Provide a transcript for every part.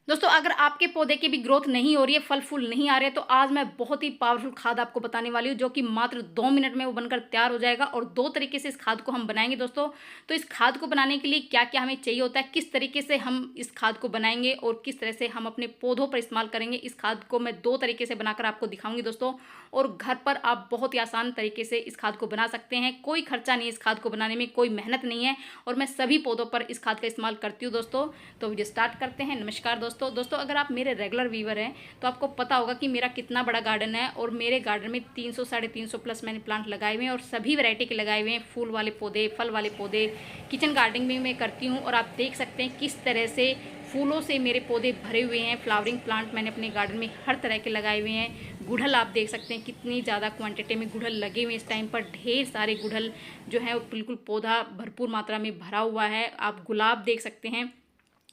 दोस्तों, अगर आपके पौधे की भी ग्रोथ नहीं हो रही है, फल फूल नहीं आ रहे, तो आज मैं बहुत ही पावरफुल खाद आपको बताने वाली हूँ, जो कि मात्र 2 मिनट में वो बनकर तैयार हो जाएगा। और 2 तरीके से इस खाद को हम बनाएँगे दोस्तों। तो इस खाद को बनाने के लिए क्या-क्या हमें चाहिए होता है, किस तरीके से हम इस खाद को बनाएँगे और किस तरह से हम अपने पौधों पर इस्तेमाल करेंगे, इस खाद को मैं 2 तरीके से बनाकर आपको दिखाऊँगी दोस्तों। और घर पर आप बहुत ही आसान तरीके से इस खाद को बना सकते हैं। कोई खर्चा नहीं है इस खाद को बनाने में, कोई मेहनत नहीं है और मैं सभी पौधों पर इस खाद का इस्तेमाल करती हूँ दोस्तों। तो वीडियो स्टार्ट करते हैं। नमस्कार दोस्तों, अगर आप मेरे रेगुलर व्यूवर हैं तो आपको पता होगा कि मेरा कितना बड़ा गार्डन है और मेरे गार्डन में 300 साढ़े 300 प्लस मैंने प्लांट लगाए हुए हैं और सभी वैरायटी के लगाए हुए हैं। फूल वाले पौधे, फल वाले पौधे, किचन गार्डनिंग भी मैं करती हूँ। और आप देख सकते हैं किस तरह से फूलों से मेरे पौधे भरे हुए हैं। फ्लावरिंग प्लांट मैंने अपने गार्डन में हर तरह के लगाए हुए हैं। गुड़हल आप देख सकते हैं कितनी ज़्यादा क्वांटिटी में गुड़हल लगे हुए हैं। इस टाइम पर ढेर सारे गुड़हल जो है वो बिल्कुल पौधा भरपूर मात्रा में भरा हुआ है। आप गुलाब देख सकते हैं,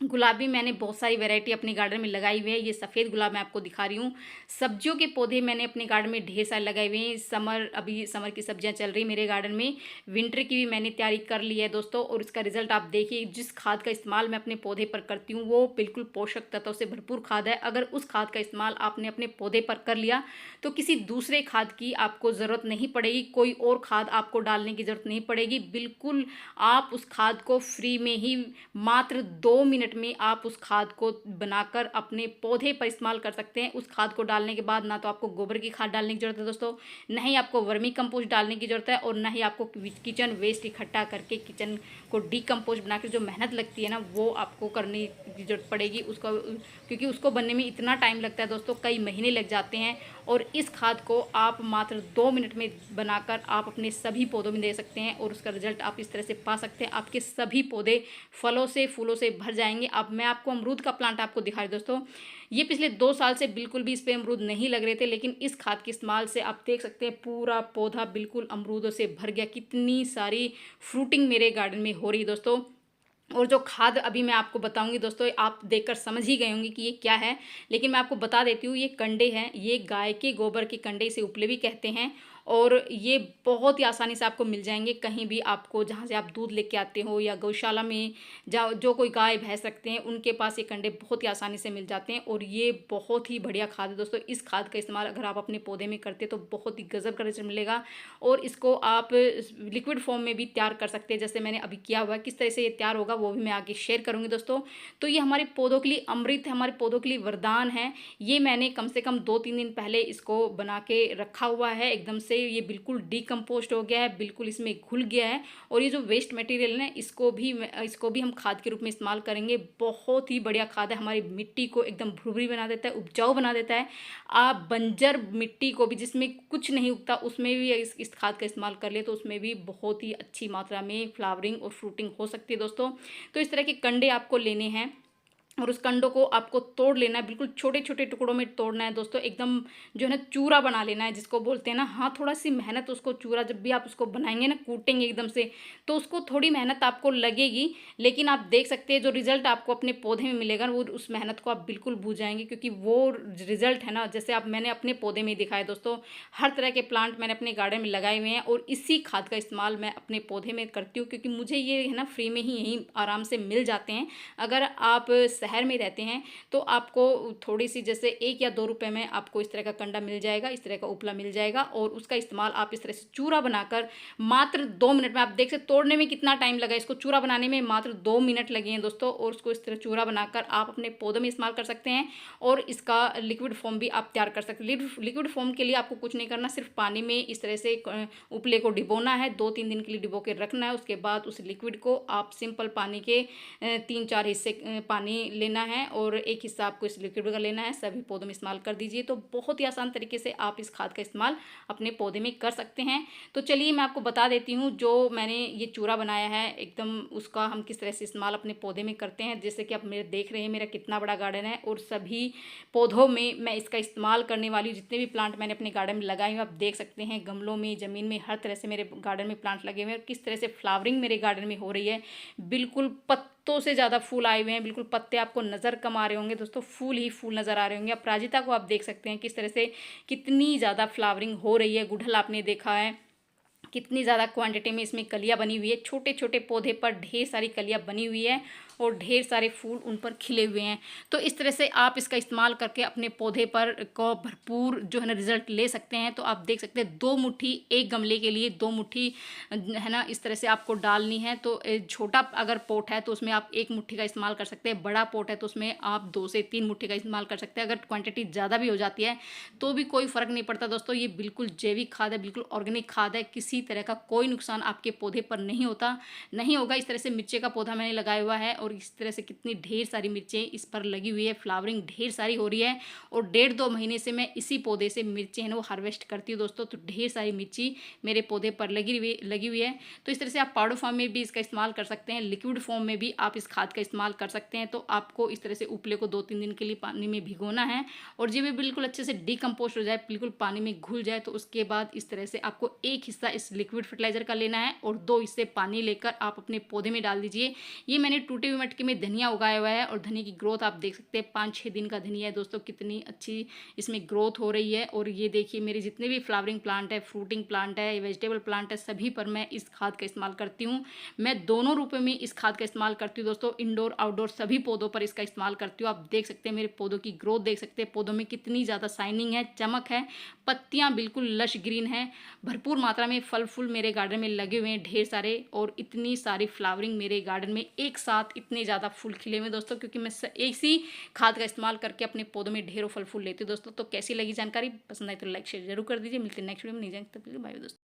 गुलाब भी मैंने बहुत सारी वैरायटी अपने गार्डन में लगाई हुई है। ये सफ़ेद गुलाब मैं आपको दिखा रही हूँ। सब्जियों के पौधे मैंने अपने गार्डन में ढेर सारे लगाए हुए हैं। अभी समर की सब्जियां चल रही मेरे गार्डन में। विंटर की भी मैंने तैयारी कर ली है दोस्तों। और इसका रिजल्ट आप देखिए, जिस खाद का इस्तेमाल मैं अपने पौधे पर करती हूँ वो बिल्कुल पोषक तत्वों से भरपूर खाद है। अगर उस खाद का इस्तेमाल आपने अपने पौधे पर कर लिया तो किसी दूसरे खाद की आपको ज़रूरत नहीं पड़ेगी, कोई और खाद आपको डालने की ज़रूरत नहीं पड़ेगी। बिल्कुल आप उस खाद को फ्री में ही मात्र 2 मिनट में आप उस खाद को बनाकर अपने पौधे पर इस्तेमाल कर सकते हैं। उस खाद को डालने के बाद ना तो आपको गोबर की खाद डालने की ज़रूरत है दोस्तों, ना ही आपको वर्मी कंपोस्ट डालने की ज़रूरत है और ना ही आपको किचन वेस्ट इकट्ठा करके किचन को डीकम्पोस्ट बनाकर जो मेहनत लगती है ना वो आपको करने की ज़रूरत पड़ेगी उसको, क्योंकि उसको बनने में इतना टाइम लगता है दोस्तों, कई महीने लग जाते हैं। और इस खाद को आप मात्र 2 मिनट में बनाकर आप अपने सभी पौधों में दे सकते हैं और उसका रिजल्ट आप इस तरह से पा सकते हैं। आपके सभी पौधे फलों से फूलों से भर जाएंगे। अब मैं आपको अमरूद का प्लांट आपको दिखा रही हूँ दोस्तों। ये पिछले 2 साल से बिल्कुल भी इस पे अमरूद नहीं लग रहे थे, लेकिन इस खाद के इस्तेमाल से आप देख सकते हैं पूरा पौधा बिल्कुल अमरूदों से भर गया। कितनी सारी फ्रूटिंग मेरे गार्डन में हो रही है दोस्तों। और जो खाद अभी मैं आपको बताऊंगी दोस्तों, आप देखकर समझ ही गए होंगे कि ये क्या है, लेकिन मैं आपको बता देती हूँ। ये कंडे हैं, ये गाय के गोबर के कंडे, इसे उपले भी कहते हैं। और ये बहुत ही आसानी से आपको मिल जाएंगे कहीं भी, आपको जहाँ से आप दूध लेके आते हो या गौशाला में जो कोई गाय भैंस रखते हैं उनके पास ये कंडे बहुत ही आसानी से मिल जाते हैं। और ये बहुत ही बढ़िया खाद है दोस्तों। इस खाद का इस्तेमाल अगर आप अपने पौधे में करते तो बहुत ही गजब का रिजल्ट मिलेगा। और इसको आप लिक्विड फॉर्म में भी तैयार कर सकते हैं, जैसे मैंने अभी किया हुआ है। किस तरह से ये तैयार होगा वो भी मैं आगे शेयर करूंगी दोस्तों। तो ये हमारे पौधों के लिए अमृत है, हमारे पौधों के लिए वरदान है। ये मैंने कम से कम 2-3 दिन पहले इसको बना के रखा हुआ है। एकदम से ये बिल्कुल डीकम्पोस्ट हो गया है, बिल्कुल इसमें घुल गया है। और ये जो वेस्ट मटेरियल है इसको भी हम खाद के रूप में इस्तेमाल करेंगे। बहुत ही बढ़िया खाद है, हमारी मिट्टी को एकदम भुरभुरी बना देता है, उपजाऊ बना देता है। आप बंजर मिट्टी को भी, जिसमें कुछ नहीं उगता, उसमें भी इस खाद का इस्तेमाल कर ले तो उसमें भी बहुत ही अच्छी मात्रा में फ्लावरिंग और फ्रूटिंग हो सकती है दोस्तों। तो इस तरह के कंडे आपको लेने हैं और उस कंडों को आपको तोड़ लेना है, बिल्कुल छोटे छोटे टुकड़ों में तोड़ना है दोस्तों। एकदम जो है ना चूरा बना लेना है, जिसको बोलते हैं ना। हाँ, थोड़ा सी मेहनत, उसको चूरा जब भी आप उसको बनाएंगे ना, कूटेंगे एकदम से, तो उसको थोड़ी मेहनत आपको लगेगी। लेकिन आप देख सकते हैं जो रिजल्ट आपको अपने पौधे में मिलेगा वो, उस मेहनत को आप बिल्कुल भूल जाएंगे, क्योंकि वो रिजल्ट है ना, जैसे आप मैंने अपने पौधे में दिखाया दोस्तों। हर तरह के प्लांट मैंने अपने गार्डन में लगाए हुए हैं और इसी खाद का इस्तेमाल मैं अपने पौधे में करती हूँ, क्योंकि मुझे ये है ना फ्री में ही यहीं आराम से मिल जाते हैं। अगर आप शहर में रहते हैं तो आपको थोड़ी सी, जैसे 1 या 2 रुपए में आपको इस तरह का कंडा मिल जाएगा, इस तरह का उपला मिल जाएगा। और उसका इस्तेमाल आप इस तरह से चूरा बनाकर मात्र 2 मिनट में, आप देख सकते तोड़ने में कितना टाइम लगा, इसको चूरा बनाने में मात्र 2 मिनट लगे हैं दोस्तों। और उसको इस तरह चूरा बनाकर आप अपने पौधों में इस्तेमाल कर सकते हैं और इसका लिक्विड फॉर्म भी आप तैयार कर सकते हैं। लिक्विड फॉर्म के लिए आपको कुछ नहीं करना, सिर्फ पानी में इस तरह से उपले को डिबोना है, 2-3 दिन के लिए डिबो के रखना है। उसके बाद उस लिक्विड को आप सिंपल पानी के 3-4 हिस्से पानी लेना है और एक हिस्सा आपको इस लिक्विड का लेना है। सभी पौधों में इस्तेमाल कर दीजिए। तो बहुत ही आसान तरीके से आप इस खाद का इस्तेमाल अपने पौधे में कर सकते हैं। तो चलिए मैं आपको बता देती हूँ, जो मैंने ये चूरा बनाया है एकदम, उसका हम किस तरह से इस्तेमाल अपने पौधे में करते हैं। जैसे कि आप मेरे देख रहे हैं मेरा कितना बड़ा गार्डन है और सभी पौधों में मैं इसका इस्तेमाल करने वाली हूँ। जितने भी प्लांट मैंने अपने गार्डन में लगाए हुए आप देख सकते हैं, गमलों में, ज़मीन में, हर तरह से मेरे गार्डन में प्लांट लगे हुए हैं। और किस तरह से फ्लावरिंग मेरे गार्डन में हो रही है, बिल्कुल पत्तों से ज़्यादा फूल आए हुए हैं। बिल्कुल पत्ते आपको नज़र कम आ रहे होंगे दोस्तों, फूल ही फूल नज़र आ रहे होंगे। अपराजिता को आप देख सकते हैं किस तरह से कितनी ज़्यादा फ्लावरिंग हो रही है। गुड़हल आपने देखा है कितनी ज़्यादा क्वांटिटी में इसमें कलियां बनी हुई है, छोटे छोटे पौधे पर ढेर सारी कलियां बनी हुई है। और ढेर सारे फूल उन पर खिले हुए हैं। तो इस तरह से आप इसका इस्तेमाल करके अपने पौधे पर को भरपूर जो है ना रिजल्ट ले सकते हैं। तो आप देख सकते हैं 2 मुट्ठी एक गमले के लिए 2 मुट्ठी है ना इस तरह से आपको डालनी है। तो छोटा अगर पॉट है तो उसमें आप 1 मुट्ठी का इस्तेमाल कर सकते हैं, बड़ा पॉट है तो उसमें आप 2 से 3 मुट्ठी का इस्तेमाल कर सकते हैं। अगर क्वांटिटी ज़्यादा भी हो जाती है तो भी कोई फ़र्क नहीं पड़ता दोस्तों। ये बिल्कुल जैविक खाद है, बिल्कुल ऑर्गेनिक खाद है, किसी तरह का कोई नुकसान आपके पौधे पर नहीं होता, नहीं होगा। इस तरह से मिर्ची का पौधा मैंने लगाया हुआ है और इस तरह से कितनी ढेर सारी मिर्चें इस पर लगी हुई है, फ्लावरिंग ढेर सारी हो रही है और 1.5-2 महीने से मैं इसी पौधे से मिर्ची है ना वो हार्वेस्ट करती हूँ दोस्तों। तो ढेर सारी मिर्ची मेरे पौधे पर लगी हुई है। तो इस तरह से आप पाउडर फॉर्म में भी इसका इस्तेमाल कर सकते हैं, लिक्विड फॉर्म में भी आप इस खाद का इस्तेमाल कर सकते हैं। तो आपको इस तरह से उपले को 2-3 दिन के लिए पानी में भिगोना है और जब ये बिल्कुल अच्छे से डिकम्पोस्ट हो जाए, बिल्कुल पानी में घुल जाए, तो उसके बाद इस तरह से आपको 1 हिस्सा इस लिक्विड फर्टिलाइजर का लेना है और 2 हिस्से पानी लेकर आप अपने पौधे में डाल दीजिए। ये मैंने टूटे हुए मटके में धनिया उगाया हुआ है और धनिया की ग्रोथ आप देख सकते हैं 5-6 दिन का धनिया है दोस्तों, कितनी अच्छी इसमें ग्रोथ हो रही है। और ये देखिए मेरे जितने भी फ्लावरिंग प्लांट है, फ्रूटिंग प्लांट है, वेजिटेबल प्लांट है, सभी पर मैं इस खाद का इस्तेमाल करती हूँ। मैं दोनों रूपों में इस खाद का इस्तेमाल करती हूँ दोस्तों, इंडोर आउटडोर सभी पौधों पर इसका इस्तेमाल करती हूँ। आप देख सकते हैं मेरे पौधों की ग्रोथ देख सकते हैं, पौधों में कितनी ज़्यादा शाइनिंग है, चमक है, पत्तियाँ बिल्कुल लश ग्रीन है, भरपूर मात्रा में फल फूल मेरे गार्डन में लगे हुए हैं ढेर सारे और इतनी सारी फ्लावरिंग मेरे गार्डन में एक साथ इतने ज़्यादा फूल खिले हुए दोस्तों, क्योंकि मैं इसी खाद का इस्तेमाल करके अपने पौधों में ढेरों फल फूल लेती हूँ दोस्तों। तो कैसी लगी जानकारी, पसंद आई तो लाइक शेयर जरूर कर दीजिए। मिलते हैं नेक्स्ट वीडियो में, नहीं जाएंगे तब तक के लिए बाय दोस्तों।